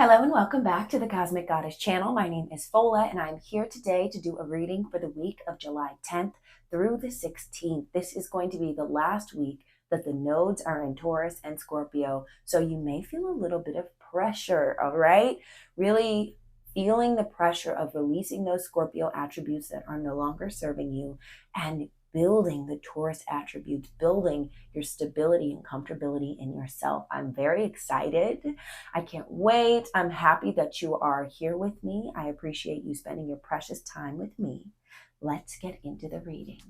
Hello and welcome back to the Cosmic Goddess channel. My name is Fola and I'm here today to do a reading for the week of July 10th through the 16th. This is going to be the last week that the nodes are in Taurus and Scorpio, so you may feel a little bit of pressure, all right? Really feeling the pressure of releasing those Scorpio attributes that are no longer serving you and building the Taurus attributes, building your stability and comfortability in yourself. I'm very excited. I can't wait. I'm happy that you are here with me. I appreciate you spending your precious time with me. Let's get into the reading.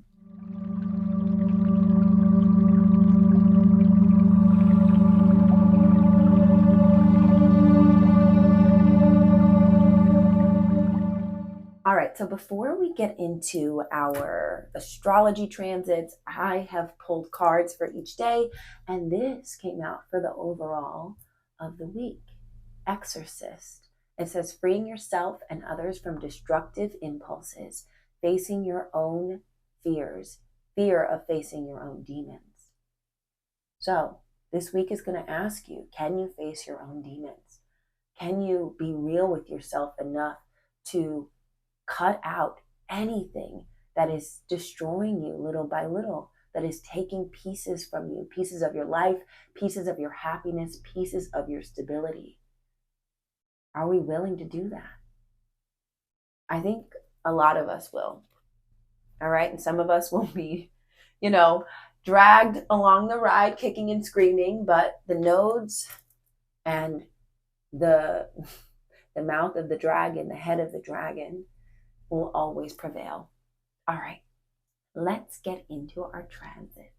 All right, so before we get into our astrology transits, I have pulled cards for each day, and this came out for the overall of the week. Exorcist. It says, freeing yourself and others from destructive impulses, facing your own fears, fear of facing your own demons. So this week is going to ask you, can you face your own demons? Can you be real with yourself enough to cut out anything that is destroying you little by little, that is taking pieces from you, pieces of your life, pieces of your happiness, pieces of your stability? Are we willing to do that? I think a lot of us will. All right. And some of us will be, dragged along the ride, kicking and screaming, but the nodes and the mouth of the dragon, the head of the dragon, will always prevail. All right, let's get into our transits.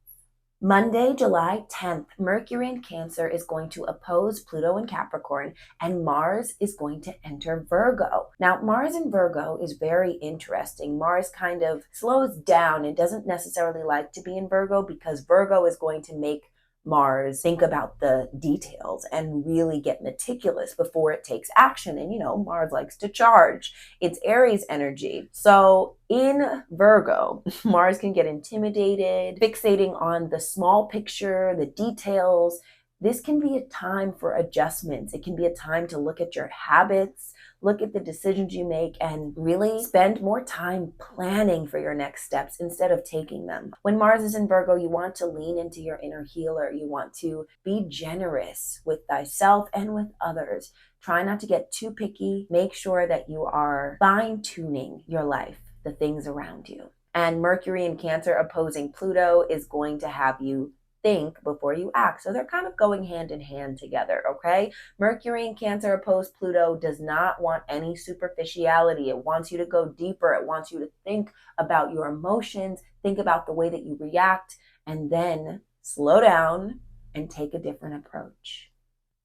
Monday, July 10th, Mercury in Cancer is going to oppose Pluto in Capricorn, and Mars is going to enter Virgo. Now, Mars in Virgo is very interesting. Mars kind of slows down and doesn't necessarily like to be in Virgo because Virgo is going to make Mars think about the details and really get meticulous before it takes action. And Mars likes to charge. It's Aries energy. So in Virgo, Mars can get intimidated, fixating on the small picture, the details. This can be a time for adjustments. It can be a time to look at your habits, look at the decisions you make, and really spend more time planning for your next steps instead of taking them. When Mars is in Virgo, you want to lean into your inner healer. You want to be generous with thyself and with others. Try not to get too picky. Make sure that you are fine-tuning your life, the things around you. And Mercury in Cancer opposing Pluto is going to have you think before you act. So they're kind of going hand in hand together, okay? Mercury in Cancer opposed Pluto does not want any superficiality. It wants you to go deeper. It wants you to think about your emotions, think about the way that you react, and then slow down and take a different approach.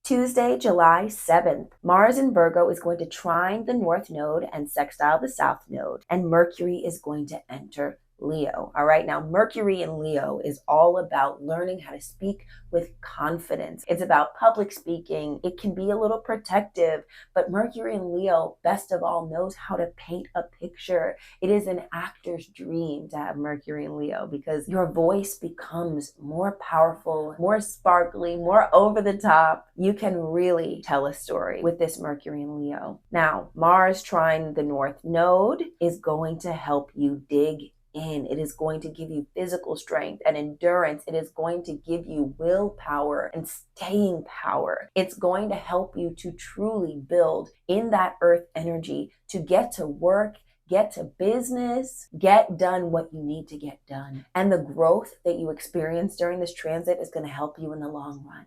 Tuesday, July 7th, Mars in Virgo is going to trine the North Node and sextile the South Node, and Mercury is going to enter Leo. All right. Now, Mercury in Leo is all about learning how to speak with confidence. It's about public speaking. It can be a little protective, but Mercury in Leo, best of all, knows how to paint a picture. It is an actor's dream to have Mercury in Leo because your voice becomes more powerful, more sparkly, more over the top. You can really tell a story with this Mercury in Leo. Now, Mars trine the North Node is going to help you dig in. It is going to give you physical strength and endurance. It is going to give you willpower and staying power. It's going to help you to truly build in that earth energy to get to work, get to business, get done what you need to get done. And the growth that you experience during this transit is going to help you in the long run.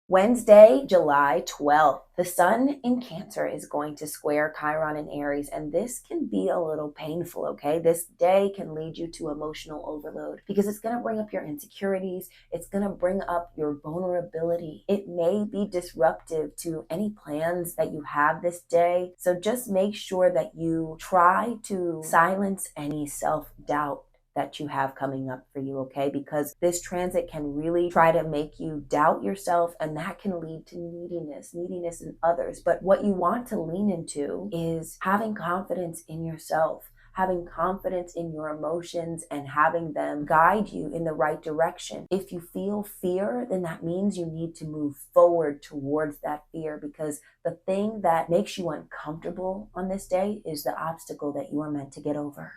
Wednesday, July 12th, the Sun in Cancer is going to square Chiron in Aries, and this can be a little painful, okay? This day can lead you to emotional overload because it's going to bring up your insecurities. It's going to bring up your vulnerability. It may be disruptive to any plans that you have this day, so just make sure that you try to silence any self-doubt that you have coming up for you, okay? Because this transit can really try to make you doubt yourself, and that can lead to neediness in others. But what you want to lean into is having confidence in yourself, having confidence in your emotions and having them guide you in the right direction. If you feel fear, then that means you need to move forward towards that fear, because the thing that makes you uncomfortable on this day is the obstacle that you are meant to get over.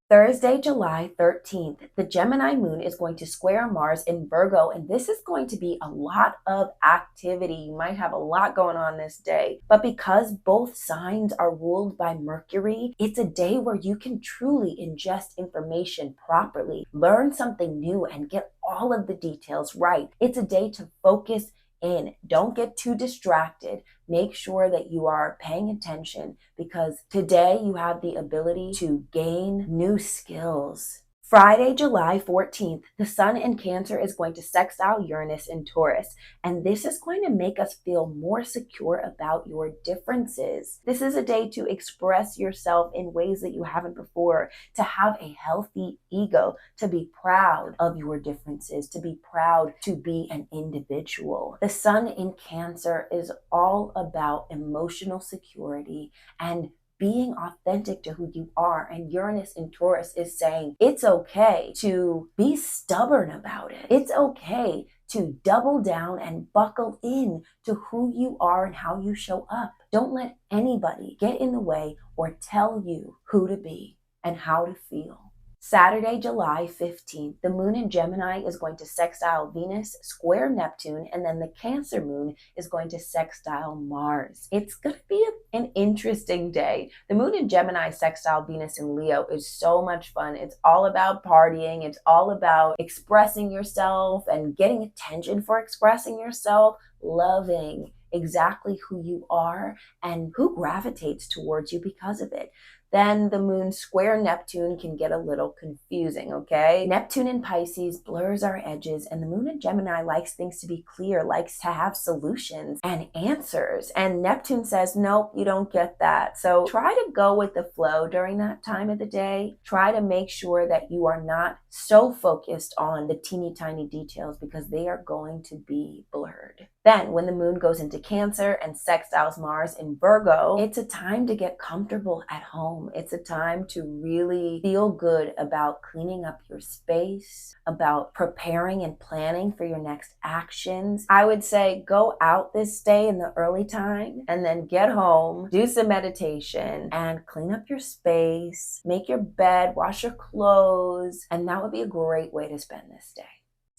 Thursday, July 13th, the Gemini moon is going to square Mars in Virgo, and this is going to be a lot of activity. You might have a lot going on this day, but because both signs are ruled by Mercury, it's a day where you can truly ingest information properly, learn something new, and get all of the details right. It's a day to focus in. Don't get too distracted. Make sure that you are paying attention, because today you have the ability to gain new skills. Friday, July 14th, the sun in Cancer is going to sextile Uranus in Taurus, and this is going to make us feel more secure about your differences. This is a day to express yourself in ways that you haven't before, to have a healthy ego, to be proud of your differences, to be proud to be an individual. The sun in Cancer is all about emotional security and being authentic to who you are. And Uranus in Taurus is saying it's okay to be stubborn about it. It's okay to double down and buckle in to who you are and how you show up. Don't let anybody get in the way or tell you who to be and how to feel. Saturday, July 15th, the moon in Gemini is going to sextile Venus, square Neptune, and then the Cancer moon is going to sextile Mars. It's going to be an interesting day. The moon in Gemini sextile Venus in Leo is so much fun. It's all about partying. It's all about expressing yourself and getting attention for expressing yourself, loving exactly who you are and who gravitates towards you because of it. Then the moon square Neptune can get a little confusing, okay? Neptune in Pisces blurs our edges, and the moon in Gemini likes things to be clear, likes to have solutions and answers. And Neptune says, nope, you don't get that. So try to go with the flow during that time of the day. Try to make sure that you are not so focused on the teeny tiny details, because they are going to be blurred. Then when the moon goes into Cancer and sextiles Mars in Virgo, it's a time to get comfortable at home. It's a time to really feel good about cleaning up your space, about preparing and planning for your next actions. I would say go out this day in the early time and then get home, do some meditation and clean up your space, make your bed, wash your clothes, and that would be a great way to spend this day.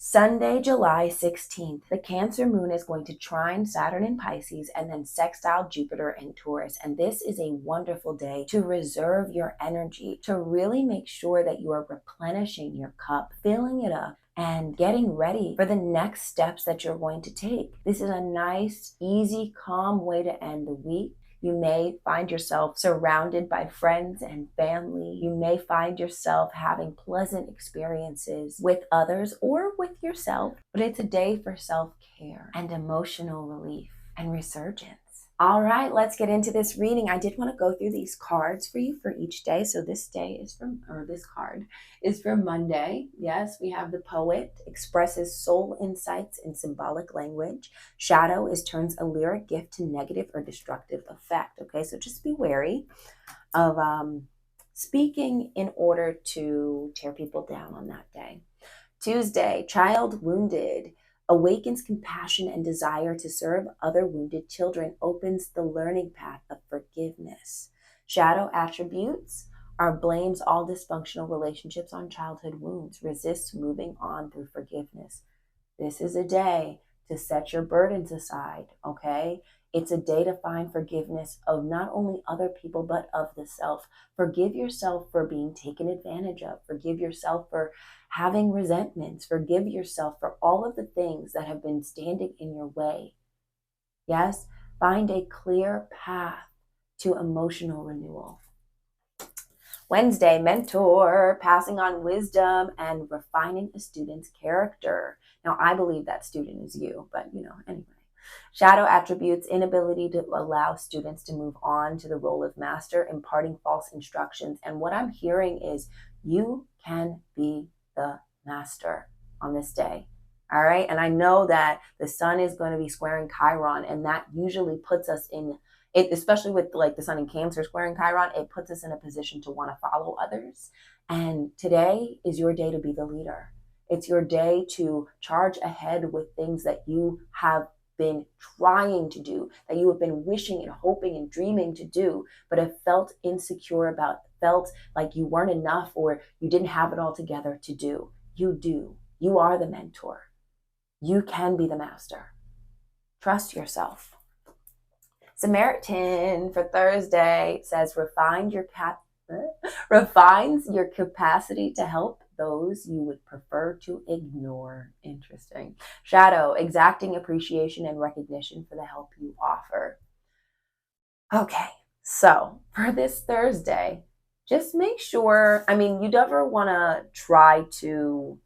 Sunday, July 16th, the Cancer moon is going to trine Saturn in Pisces and then sextile Jupiter in Taurus. And this is a wonderful day to reserve your energy, to really make sure that you are replenishing your cup, filling it up, and getting ready for the next steps that you're going to take. This is a nice, easy, calm way to end the week. You may find yourself surrounded by friends and family. You may find yourself having pleasant experiences with others or with yourself, but it's a day for self-care and emotional relief and resurgence. All right, let's get into this reading. I did want to go through these cards for you for each day. So this card is for Monday. Yes, we have the Poet, expresses soul insights in symbolic language. Shadow turns a lyric gift to negative or destructive effect. Okay, so just be wary of speaking in order to tear people down on that day. Tuesday, child wounded, awakens compassion and desire to serve other wounded children, opens the learning path of forgiveness. Shadow attributes are blames all dysfunctional relationships on childhood wounds, resists moving on through forgiveness. This is a day to set your burdens aside, okay? It's a day to find forgiveness of not only other people, but of the self. Forgive yourself for being taken advantage of. Forgive yourself for having resentments. Forgive yourself for all of the things that have been standing in your way. Yes, find a clear path to emotional renewal. Wednesday, mentor, passing on wisdom and refining a student's character. Now, I believe that student is you, but anyway. Shadow attributes, inability to allow students to move on to the role of master, imparting false instructions. And what I'm hearing is you can be the master on this day. All right. And I know that the sun is going to be squaring Chiron, and that usually puts us in especially with like the sun in Cancer squaring Chiron, it puts us in a position to want to follow others. And today is your day to be the leader. It's your day to charge ahead with things that you have been trying to do, that you have been wishing and hoping and dreaming to do, but have felt insecure about, felt like you weren't enough or you didn't have it all together to do. You do. You are the mentor. You can be the master. Trust yourself. Samaritan for Thursday says, refines your capacity to help those you would prefer to ignore. Interesting. Shadow, exacting appreciation and recognition for the help you offer. Okay, so for this Thursday, just make sure, I mean, you never want to try to,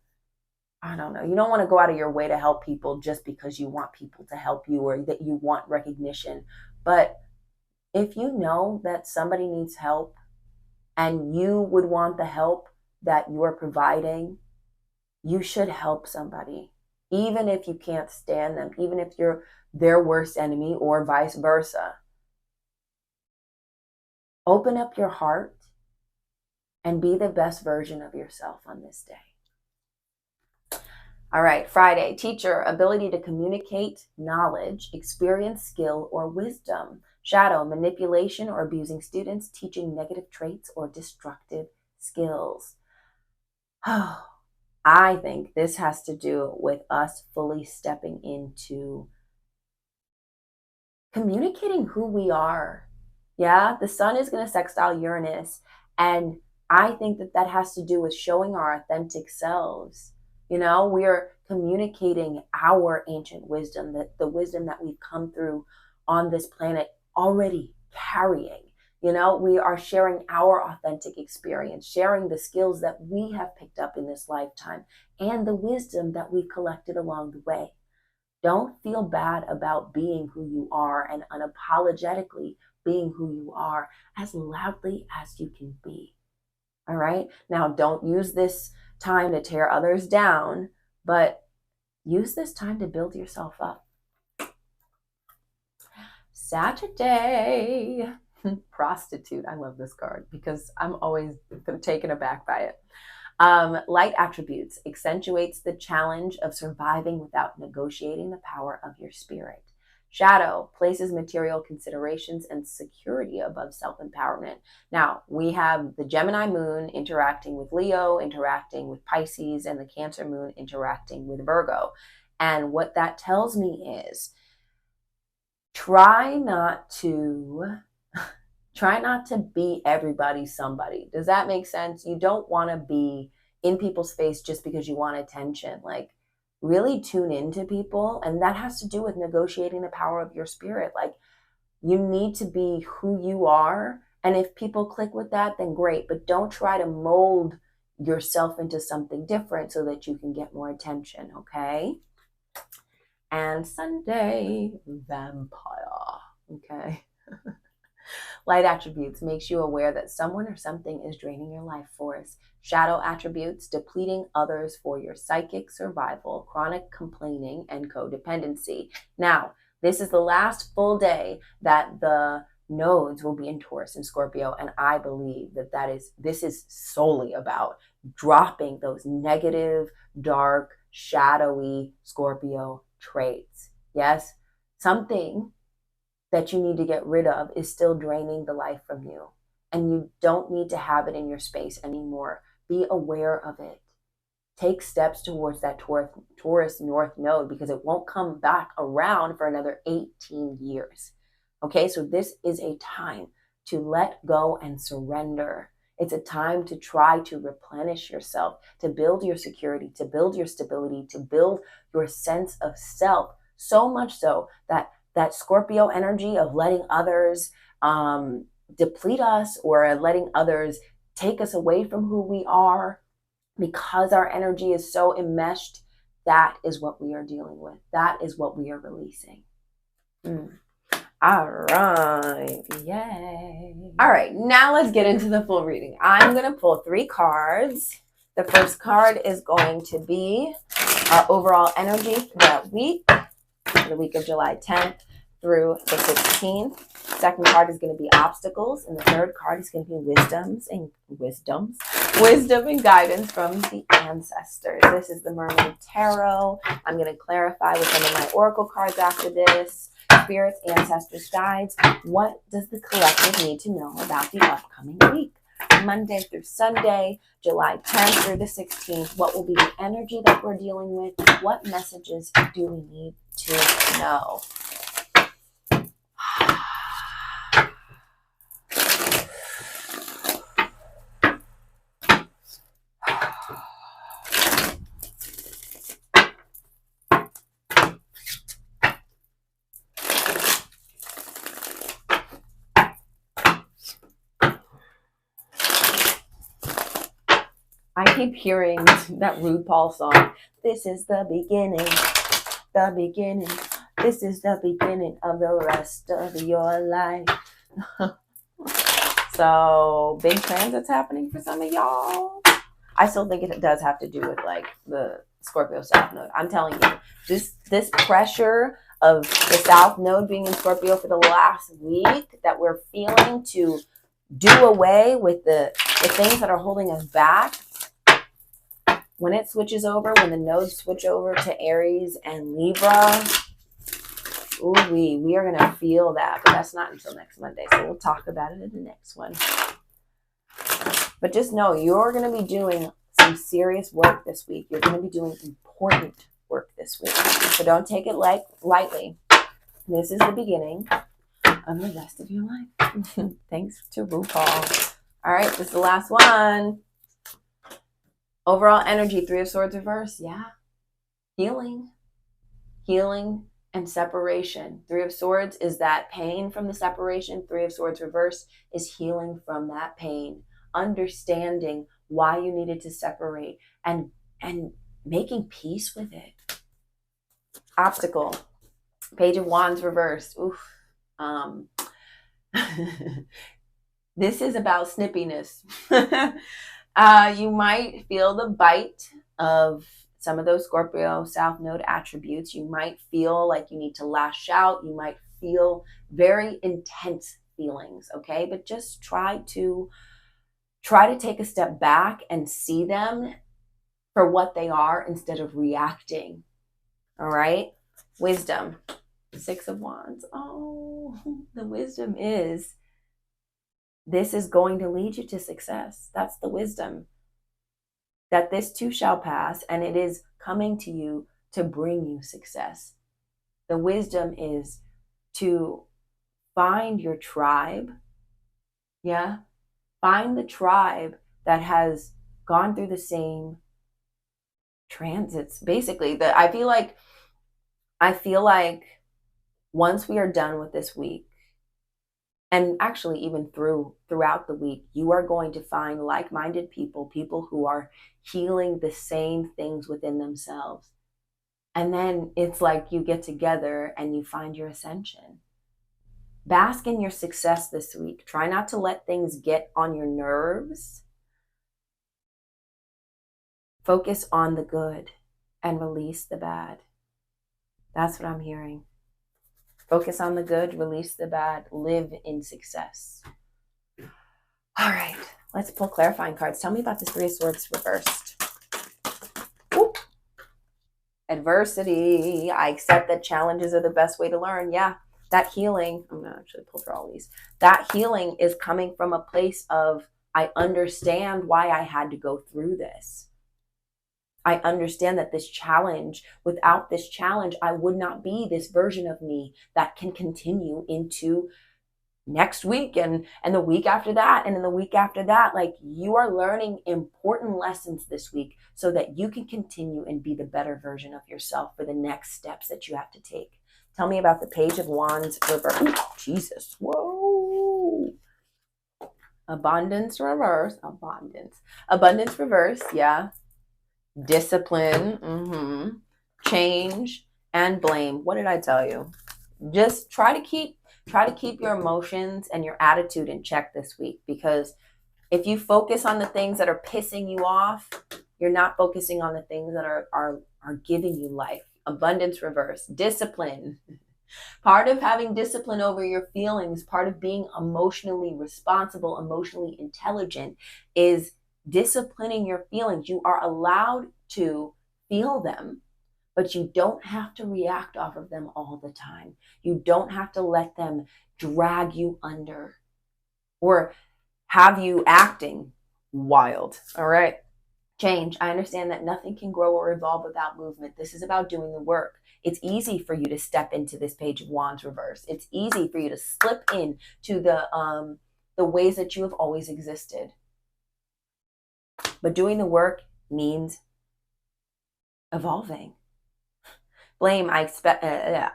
I don't know, you don't want to go out of your way to help people just because you want people to help you or that you want recognition. But if you know that somebody needs help and you would want the help that you're providing, you should help somebody, even if you can't stand them, even if you're their worst enemy or vice versa. Open up your heart and be the best version of yourself on this day. All right, Friday, teacher, ability to communicate knowledge, experience, skill, or wisdom. Shadow, manipulation or abusing students, teaching negative traits or destructive skills. Oh, I think this has to do with us fully stepping into communicating who we are. Yeah, the sun is going to sextile Uranus, and I think that that has to do with showing our authentic selves. You know, we are communicating our ancient wisdom, the wisdom that we've come through on this planet already carrying. You know, we are sharing our authentic experience, sharing the skills that we have picked up in this lifetime and the wisdom that we've collected along the way. Don't feel bad about being who you are and unapologetically being who you are as loudly as you can be. All right. Now, don't use this time to tear others down, but use this time to build yourself up. Saturday, prostitute. I love this card because I'm always taken aback by it. Light attributes accentuates the challenge of surviving without negotiating the power of your spirit. Shadow places material considerations and security above self-empowerment. Now, we have the Gemini moon interacting with Leo, interacting with Pisces, and the Cancer moon interacting with Virgo. And what that tells me is try not to be everybody's somebody. Does that make sense? You don't want to be in people's face just because you want attention. Like, really tune into people. And that has to do with negotiating the power of your spirit. Like, you need to be who you are. And if people click with that, then great. But don't try to mold yourself into something different so that you can get more attention, okay? And Sunday, vampire, okay? Light attributes makes you aware that someone or something is draining your life force. Shadow attributes, depleting others for your psychic survival, chronic complaining, and codependency. Now, this is the last full day that the nodes will be in Taurus and Scorpio, and I believe that this is solely about dropping those negative, dark, shadowy Scorpio traits. Yes, something that you need to get rid of is still draining the life from you, and you don't need to have it in your space anymore. Be aware of it. Take steps towards that Taurus North node because it won't come back around for another 18 years. Okay, so this is a time to let go and surrender. It's a time to try to replenish yourself, to build your security, to build your stability, to build your sense of self, so much so that Scorpio energy of letting others deplete us or letting others take us away from who we are because our energy is so enmeshed, that is what we are dealing with. That is what we are releasing. All right. Yay. All right. Now let's get into the full reading. I'm going to pull 3 cards. The first card is going to be our overall energy for that week, the week of July 10th through the 16th. Second card is going to be obstacles, and the third card is going to be wisdom and guidance from the ancestors. This is the Mermaid Tarot. I'm going to clarify with some of my oracle cards after this. Spirits, ancestors, guides. What does the collective need to know about the upcoming week? Monday through Sunday, July 10th through the 16th. What will be the energy that we're dealing with? What messages do we need to know? I keep hearing that RuPaul song. This is the beginning, the beginning. This is the beginning of the rest of your life. So big transits happening for some of y'all. I still think it does have to do with like the Scorpio South Node. I'm telling you, this pressure of the South Node being in Scorpio for the last week that we're feeling to do away with the things that are holding us back. When it switches over, when the nodes switch over to Aries and Libra, ooh, we are going to feel that. But that's not until next Monday. So we'll talk about it in the next one. But just know you're going to be doing some serious work this week. You're going to be doing important work this week. So don't take it lightly. This is the beginning of the rest of your life. Thanks to RuPaul. All right, this is the last one. Overall energy, Three of Swords reverse. Yeah. Healing and separation. Three of Swords is that pain from the separation. Three of Swords reverse is healing from that pain. Understanding why you needed to separate and making peace with it. Obstacle. Page of Wands reverse. Oof. This is about snippiness. You might feel the bite of some of those Scorpio South Node attributes. You might feel like you need to lash out. You might feel very intense feelings, okay? But just try to take a step back and see them for what they are instead of reacting, all right? Wisdom, Six of Wands. Oh, the wisdom is this is going to lead you to success. That's the wisdom. That this too shall pass, and it is coming to you to bring you success. The wisdom is to find your tribe. Yeah. Find the tribe that has gone through the same transits. Basically, I feel like once we are done with this week, and actually even throughout the week, you are going to find like-minded people who are healing the same things within themselves. And then it's like you get together and you find your ascension. Bask in your success this week. Try not to let things get on your nerves. Focus on the good and release the bad. That's what I'm hearing. Focus on the good, release the bad, live in success. All right, let's pull clarifying cards. Tell me about the Three of Swords reversed. Ooh. Adversity. I accept that challenges are the best way to learn. Yeah, that healing. I'm going to actually pull through all these. That healing is coming from a place of, I understand why I had to go through this. I understand that this challenge, without this challenge, I would not be this version of me that can continue into next week and the week after that and then the week after that. Like, you are learning important lessons this week so that you can continue and be the better version of yourself for the next steps that you have to take. Tell me about the Page of Wands reverse. Ooh, Jesus. Whoa. Abundance reverse. Abundance reverse. Yeah. Discipline, change, and blame. What did I tell you? Just try to keep your emotions and your attitude in check this week, because if you focus on the things that are pissing you off, you're not focusing on the things that are giving you life. Abundance reverse. Discipline. Part of having discipline over your feelings, part of being emotionally responsible, emotionally intelligent, is disciplining your feelings. You are allowed to feel them, but you don't have to react off of them all the time. You don't have to let them drag you under or have you acting wild. All right. Change. I understand that nothing can grow or evolve without movement. This is about doing the work. It's easy for you to step into this Page of Wands reverse. It's easy for you to slip into the ways that you have always existed. But doing the work means evolving. Blame. I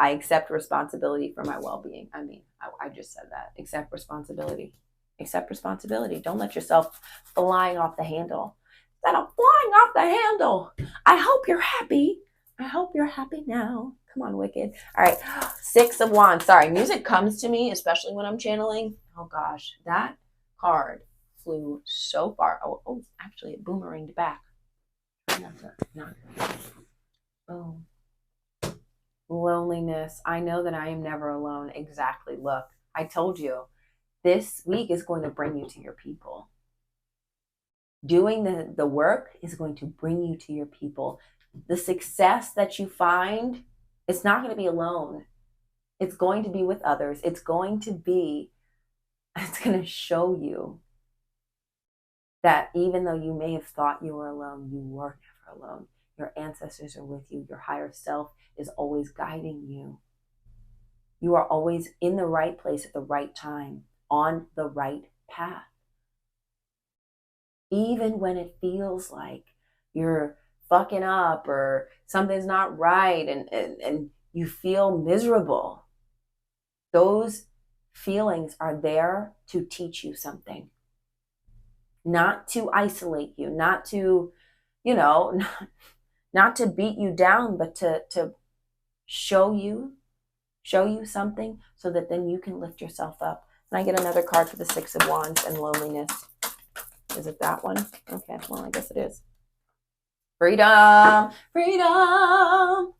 accept responsibility for my well-being. I mean, I just said that. Accept responsibility. Accept responsibility. Don't let yourself flying off the handle. Instead of flying off the handle, I hope you're happy. I hope you're happy now. Come on, Wicked. All right. Six of Wands. Sorry, music comes to me, especially when I'm channeling. Oh, gosh. That card flew so far. Oh, actually, it boomeranged back. Oh. Loneliness. I know that I am never alone. Exactly. Look, I told you. This week is going to bring you to your people. Doing the work is going to bring you to your people. The success that you find, it's not going to be alone. It's going to be with others. It's going to show you that even though you may have thought you were alone, you were never alone. Your ancestors are with you. Your higher self is always guiding you. You are always in the right place at the right time, on the right path. Even when it feels like you're fucking up or something's not right and you feel miserable, those feelings are there to teach you something. Not to isolate you, not to, not to beat you down, but to show you something so that then you can lift yourself up. And I get another card for the Six of Wands and loneliness. Is it that one? Okay, well, I guess it is. Freedom, freedom,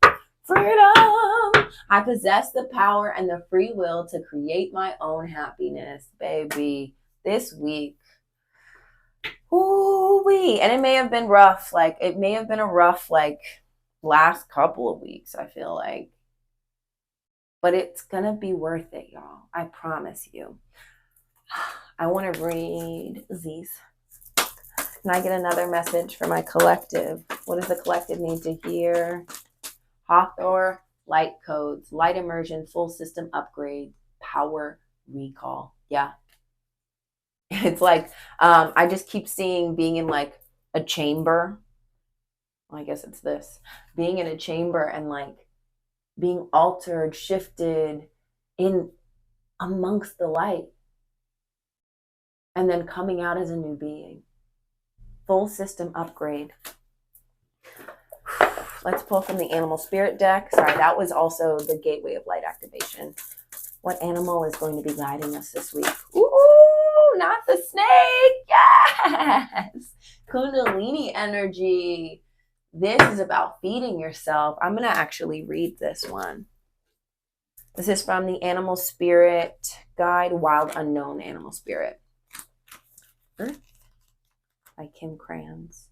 freedom. I possess the power and the free will to create my own happiness, baby. This week. Ooh-wee. And it may have been rough. It may have been a rough, last couple of weeks, I feel like. But it's going to be worth it, y'all. I promise you. I want to read these. Can I get another message for my collective? What does the collective need to hear? Hawthorne, light codes, light immersion, full system upgrade, power recall. Yeah. It's like, I just keep seeing being in a chamber. Well, I guess it's this. Being in a chamber and being altered, shifted in amongst the light. And then coming out as a new being. Full system upgrade. Let's pull from the animal spirit deck. Sorry, that was also the gateway of light activation. What animal is going to be guiding us this week? Ooh, not the snake. Yes. Kundalini energy. This is about feeding yourself. I'm going to actually read this one. This is from the Animal Spirit Guide, Wild Unknown Animal Spirit. By Kim Krans.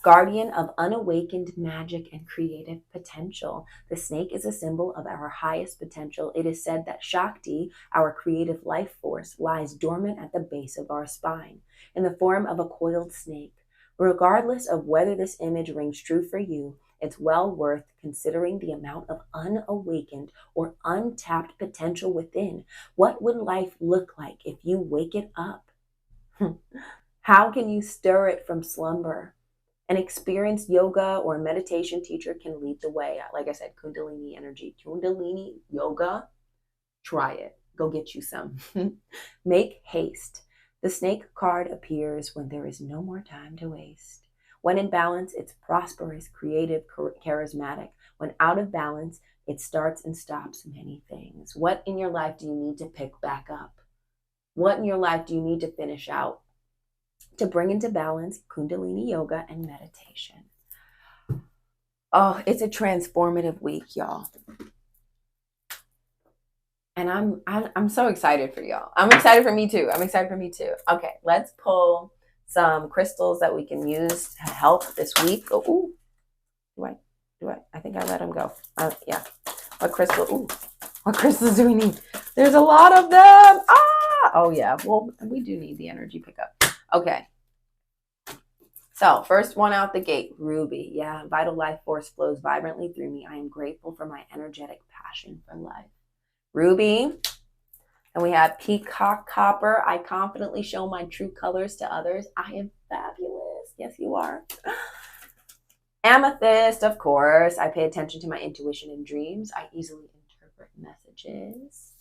Guardian of unawakened magic and creative potential. The snake is a symbol of our highest potential. It is said that Shakti, our creative life force, lies dormant at the base of our spine, in the form of a coiled snake. Regardless of whether this image rings true for you, it's well worth considering the amount of unawakened or untapped potential within. What would life look like if you wake it up? How can you stir it from slumber? An experienced yoga or meditation teacher can lead the way. Like I said, Kundalini energy, Kundalini yoga. Try it. Go get you some. Make haste. The snake card appears when there is no more time to waste. When in balance, it's prosperous, creative, charismatic. When out of balance, it starts and stops many things. What in your life do you need to pick back up? What in your life do you need to finish out? To bring into balance Kundalini yoga and meditation. Oh, it's a transformative week, y'all. And I'm so excited for y'all. I'm excited for me too. I'm excited for me too. Okay, let's pull some crystals that we can use to help this week. Oh, ooh, do I? I think I let them go. Yeah. What crystal? Ooh, what crystals do we need? There's a lot of them. Ah, oh yeah. Well, we do need the energy pickup. Okay. So first one out the gate, ruby. Yeah, vital life force flows vibrantly through me. I am grateful for my energetic passion for life. Ruby. And we have peacock copper. I confidently show my true colors to others. I am fabulous. Yes, you are. Amethyst, of course. I pay attention to my intuition and dreams. I easily interpret messages.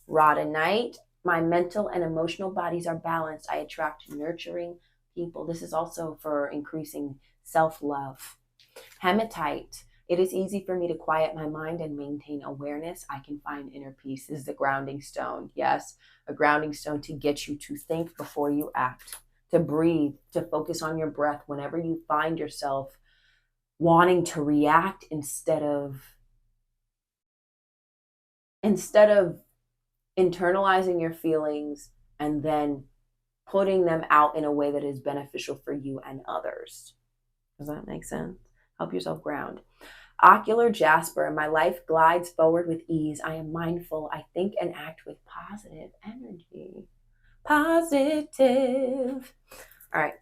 Rhodonite. My mental and emotional bodies are balanced. I attract nurturing people. This is also for increasing self-love. Hematite. It is easy for me to quiet my mind and maintain awareness. I can find inner peace. This is the grounding stone. Yes, a grounding stone to get you to think before you act, to breathe, to focus on your breath whenever you find yourself wanting to react instead of internalizing your feelings and then putting them out in a way that is beneficial for you and others. Does that make sense? Help yourself ground. Ocular jasper. My life glides forward with ease. I am mindful. I think and act with positive energy. Positive. All right.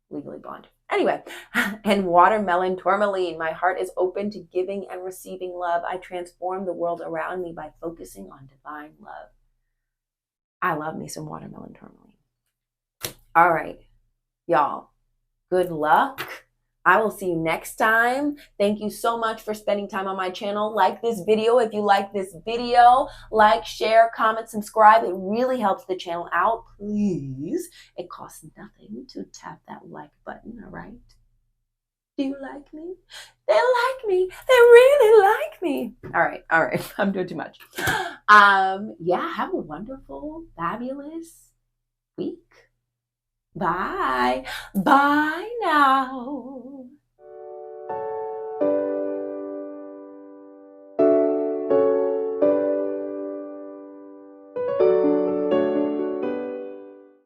Legally blonde. Anyway, and watermelon tourmaline. My heart is open to giving and receiving love. I transform the world around me by focusing on divine love. I love me some watermelon tourmaline. All right, y'all. Good luck. I will see you next time. Thank you so much for spending time on my channel. Like this video if you like this video. Like, share, comment, subscribe. It really helps the channel out. Please. It costs nothing to tap that like button, all right? Do you like me? They like me. They really like me. All right. I'm doing too much. Yeah, have a wonderful, fabulous week. Bye. Bye now.